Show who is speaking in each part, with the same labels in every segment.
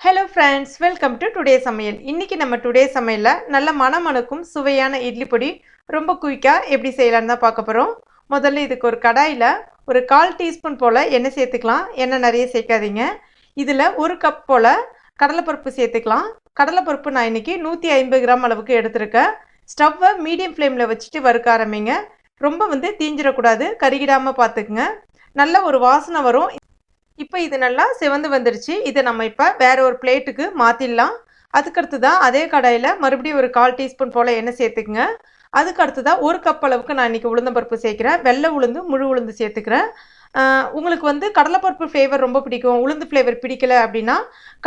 Speaker 1: Hello friends, welcome to today சமையல். இன்னைக்கு நம்ம டுடே சமையல்ல நல்ல மணமணக்கும் சுவையான இட்லி பொடி ரொம்ப குயிக்கா எப்படி செய்யலாம்னு தான் பார்க்க போறோம். முதல்ல இதுக்கு ஒரு கடாயில ஒரு 1/4 டீஸ்பூன் போல எண்ணெய் சேர்த்துக்கலாம். எண்ணெய் நிறைய சேர்க்காதீங்க. இதுல 1 கப் போல கடலைப்பருப்பு சேர்த்துக்கலாம். கடலைப்பருப்பு நான் இன்னைக்கு 150 கிராம் அளவுக்கு எடுத்துருக்கேன். ஸ்டவ்வை மீடியம் ஃப்ளேம்ல வச்சுட்டு வறுக்க ஆரம்பிங்க. ரொம்ப தீஞ்சிடக்கூடாது, கருகிடாம பார்த்துக்குங்க. நல்ல ஒரு வாசனை வரும். இப்போ இது நல்லா சிவந்து வந்துருச்சு. இதை நம்ம இப்போ வேற ஒரு பிளேட்டுக்கு மாற்றிடலாம். அதுக்கடுத்து தான் அதே கடாயில் மறுபடியும் ஒரு 1/4 டீஸ்பூன் போல் எண்ணெய் சேர்த்துக்குங்க. அதுக்கடுத்து தான் 1 கப் அளவுக்கு நான் இன்றைக்கி உளுந்தம்பருப்பு சேர்க்குறேன். வெள்ளை உளுந்து, முழு உளுந்து சேர்த்துக்கிறேன். உங்களுக்கு கடலைப்பருப்பு ஃப்ளேவர் ரொம்ப பிடிக்கும், உளுந்து ஃப்ளேவர் பிடிக்கல அப்படின்னா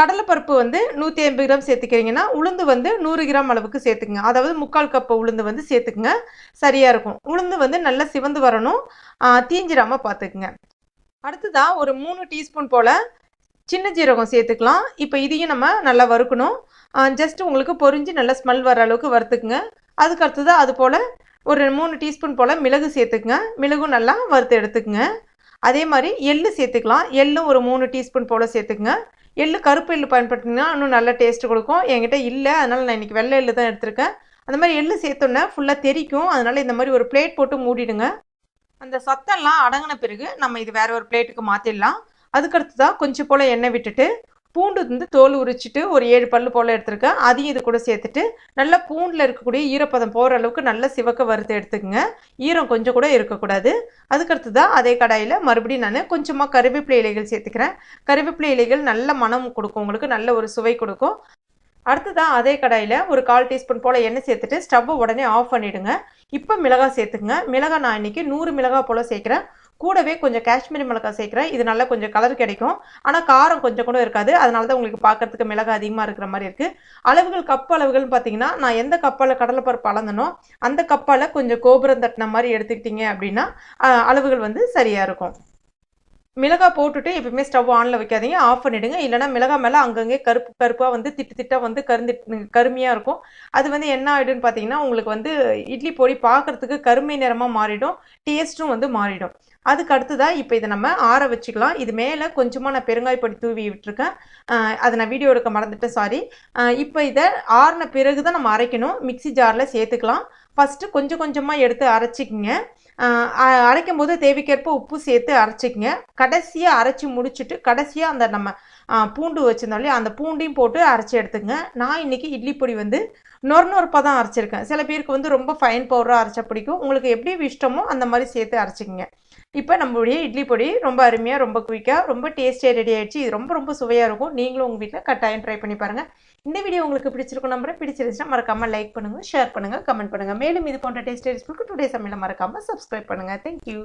Speaker 1: கடலைப்பருப்பு 150 கிராம் சேர்த்துக்கிறீங்கன்னா உளுந்து 100 கிராம் அளவுக்கு சேர்த்துக்குங்க. அதாவது 3/4 கப் உளுந்து சேர்த்துக்குங்க, சரியாக இருக்கும். உளுந்து நல்லா சிவந்து வரணும், தீஞ்சிடாமல் பார்த்துக்குங்க. அடுத்ததாக ஒரு 3 டீஸ்பூன் போல் சின்ன ஜீரகம் சேர்த்துக்கலாம். இப்போ இதையும் நம்ம நல்லா வறுக்கணும். ஜஸ்ட் உங்களுக்கு பொரிஞ்சு நல்லா ஸ்மெல் வர அளவுக்கு வறுத்துக்குங்க. அதுக்கு அடுத்ததாக அது போல் ஒரு 3 டீஸ்பூன் போல் மிளகு சேர்த்துக்குங்க. மிளகும் நல்லா வறுத்து எடுத்துக்குங்க. அதே மாதிரி எள்ளு சேர்த்துக்கலாம். எள்ளும் ஒரு 3 டீஸ்பூன் போல் சேர்த்துக்குங்க. எள்ளு கருப்பு எள்ளு பயன்படுத்திங்கன்னா இன்னும் நல்ல டேஸ்ட் கொடுக்கும். என்கிட்ட இல்லை, அதனால் நான் இன்றைக்கி வெள்ளை எள்ளு தான் எடுத்திருக்கேன். அந்த மாதிரி எள்ளு சேர்த்தோன்னே ஃபுல்லாக தெரிக்கும். அதனால் இந்த மாதிரி ஒரு பிளேட் போட்டு மூடிடுங்க. அந்த சத்தெல்லாம் அடங்கின பிறகு நம்ம இது வேற ஒரு பிளேட்டுக்கு மாற்றிடலாம். அதுக்கடுத்து தான் கொஞ்சம் போல் எண்ணெய் விட்டுட்டு பூண்டு தோல் உரிச்சிட்டு ஒரு 7 பல்லு போல் எடுத்துருக்கேன். அதையும் இது கூட சேர்த்துட்டு நல்லா பூண்டில் இருக்கக்கூடிய ஈரப்பதம் போகிற அளவுக்கு நல்லா சிவக்க வறுத்து எடுத்துக்கங்க. ஈரம் கொஞ்சம் கூட இருக்கக்கூடாது. அதுக்கடுத்து தான் அதே கடாயில் மறுபடியும் நான் கொஞ்சமாக கருவேப்பிலை இலைகள் சேர்த்துக்கிறேன். கருவேப்பிலை இலைகள் நல்ல மனம் கொடுக்கும், உங்களுக்கு நல்ல ஒரு சுவை கொடுக்கும். அடுத்ததான் அதே கடாயில் ஒரு 1/4 டீஸ்பூன் போல் எண்ணெய் சேர்த்துட்டு ஸ்டவ்வை உடனே ஆஃப் பண்ணிவிடுங்க. இப்போ மிளகாய் சேர்த்துக்குங்க. மிளகாய் நான் இன்றைக்கி 100 மிளகாய் போல் சேர்க்குறேன். கூடவே கொஞ்சம் காஷ்மீரி மிளகாய் சேர்க்குறேன். இது நல்லா கொஞ்சம் கலர் கிடைக்கும், ஆனால் காரம் கொஞ்சம் கூட இருக்காது. அதனால தான் உங்களுக்கு பார்க்குறதுக்கு மிளகாய் அதிகமாக இருக்கிற மாதிரி இருக்குது. அளவுகள் கப் அளவுகள்னு பார்த்தீங்கன்னா நான் எந்த கப்பால் கடலைப்பருப்பு அளந்தனோ அந்த கப்பால் கொஞ்சம் கோபுரம் தட்டின மாதிரி எடுத்துக்கிட்டீங்க அப்படின்னா அளவுகள் சரியாக இருக்கும். மிளகாய் போட்டுட்டு எப்பவுமே ஸ்டவ் ஆனில் வைக்காதீங்க, ஆஃப் பண்ணிவிடுங்க. இல்லைனா மிளகாய் மேலே அங்கங்கே கருப்பாக திட்டு திட்டாக கருமையாக இருக்கும். அது என்ன ஆகிடும்னு பார்த்தீங்கன்னா உங்களுக்கு இட்லி பொடி பார்க்குறதுக்கு கருமை நிறமாக மாறிடும், டேஸ்ட்டும் மாறிடும். அதுக்கு அடுத்ததாக இப்போ இதை நம்ம ஆற வச்சுக்கலாம். இது மேலே கொஞ்சமாக நான் பெருங்காயப்பொடி தூவி விட்டுருக்கேன். அதை நான் வீடியோ எடுக்க மறந்துட்டேன், சாரி. இப்போ இதை ஆறின பிறகு தான் நம்ம அரைக்கணும். மிக்சி ஜாரில் சேர்த்துக்கலாம். ஃபஸ்ட்டு கொஞ்சம் கொஞ்சமாக எடுத்து அரைச்சிக்கிங்க. அரைக்கும் போது தேவைக்கேற்ப உப்பு சேர்த்து அரைச்சிக்கங்க. கடைசியாக அரைச்சி முடிச்சுட்டு கடைசியாக அந்த நம்ம பூண்டு வச்சுருந்தோம் இல்லையா, அந்த பூண்டையும் போட்டு அரைச்சி எடுத்துங்க. நான் இன்றைக்கி இட்லி பொடி நொறுநொறுப்பாக தான் அரைச்சிருக்கேன். சில பேருக்கு ரொம்ப ஃபைன் பவுடராக அரைச்சா பிடிக்கும். உங்களுக்கு எப்படி இஷ்டமோ அந்த மாதிரி சேர்த்து அரைச்சிக்கங்க. இப்போ நம்மளுடைய இட்லி பொடி ரொம்ப அருமையாக, ரொம்ப குயிக்காக, ரொம்ப டேஸ்டியாக ரெடி ஆகிடுச்சு. இது ரொம்ப ரொம்ப சுவையாக இருக்கும். நீங்களும் உங்கள் வீட்டில் கட்டாயம் ட்ரை பண்ணி பாருங்கள். இந்த வீடியோ உங்களுக்கு பிடிச்சிருக்கும் நம்புறேன். பிடிச்சிருந்துச்சுன்னா மறக்காமல் லைக் பண்ணுங்கள், ஷேர் பண்ணுங்கள், கமெண்ட் பண்ணுங்கள். மேலும் இது போன்ற டேஸ்டி ரெசிபிக்கு டுடே சமையலை மறக்காமல் சப்ஸ்கிரைப் பண்ணுங்கள். தேங்க்யூ.